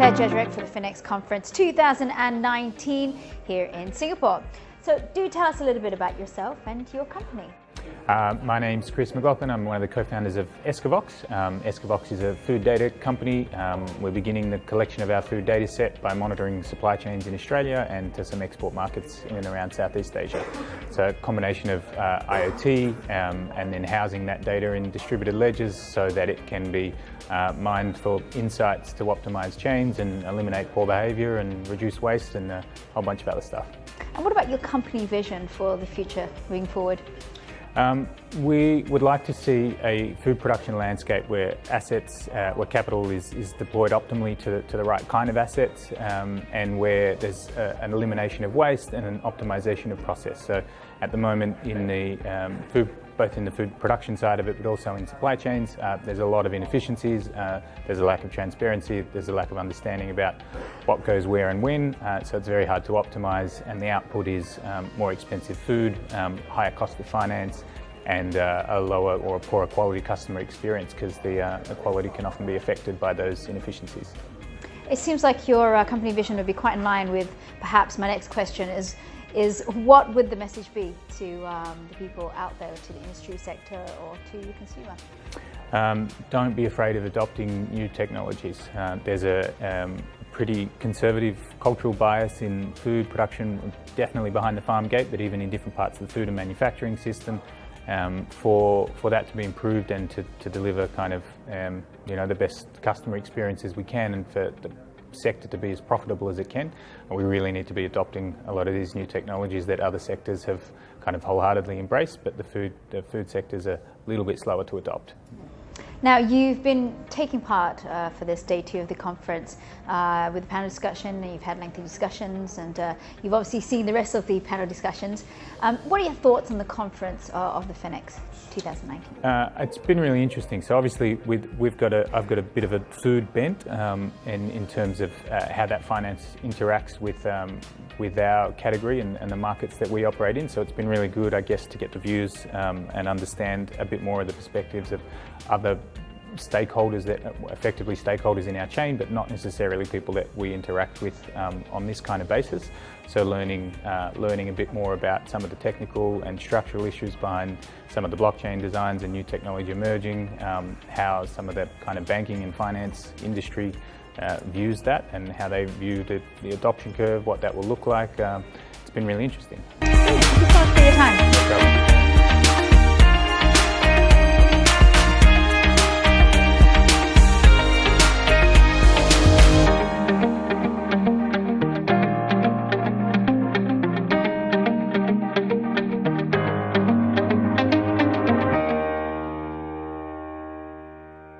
Claire Ježek for the FiNext Conference 2019 here in Singapore. So do tell us a little bit about yourself and your company. My name's McLoghlin. I'm one of the co-founders of Escavox. Escavox is a food data company. We're beginning the collection of our food data set by monitoring supply chains in Australia and to some export markets in and around Southeast Asia. So a combination of IoT and then housing that data in distributed ledgers so that it can be mined for insights to optimize chains and eliminate poor behavior and reduce waste and a whole bunch of other stuff. And what about your company vision for the future moving forward? We would like to see a food production landscape where assets, where capital is deployed optimally to the right kind of assets, and where there's an elimination of waste and an optimization of process. So at the moment in the both in the food production side of it, but also in supply chains, there's a lot of inefficiencies, there's a lack of transparency, there's a lack of understanding about what goes where and when, so it's very hard to optimize, and the output is more expensive food, higher cost of finance, and a lower or a poorer quality customer experience because the quality can often be affected by those inefficiencies. It seems like your company vision would be quite in line with perhaps my next question is what would the message be to the people out there, to the industry sector or to the consumer? Don't be afraid of adopting new technologies. There's a pretty conservative cultural bias in food production, definitely behind the farm gate, but even in different parts of the food and manufacturing system. For that to be improved and to deliver kind of the best customer experiences we can, and for the sector to be as profitable as it can, we really need to be adopting a lot of these new technologies that other sectors have kind of wholeheartedly embraced, but the food sector's a little bit slower to adopt. Now, you've been taking part for this day 2 of the conference with the panel discussion, and you've had lengthy discussions, and you've obviously seen the rest of the panel discussions. What are your thoughts on the conference of the FiNext 2019? It's been really interesting. So obviously I've got a bit of a food bent in terms of how that finance interacts with our category and the markets that we operate in. So it's been really good, I guess, to get the views and understand a bit more of the perspectives of other stakeholders that effectively stakeholders in our chain, but not necessarily people that we interact with on this kind of basis. So learning a bit more about some of the technical and structural issues behind some of the blockchain designs and new technology emerging, how some of the kind of banking and finance industry views that, and how they view the adoption curve, what that will look like. It's been really interesting. Thank you so much for your time.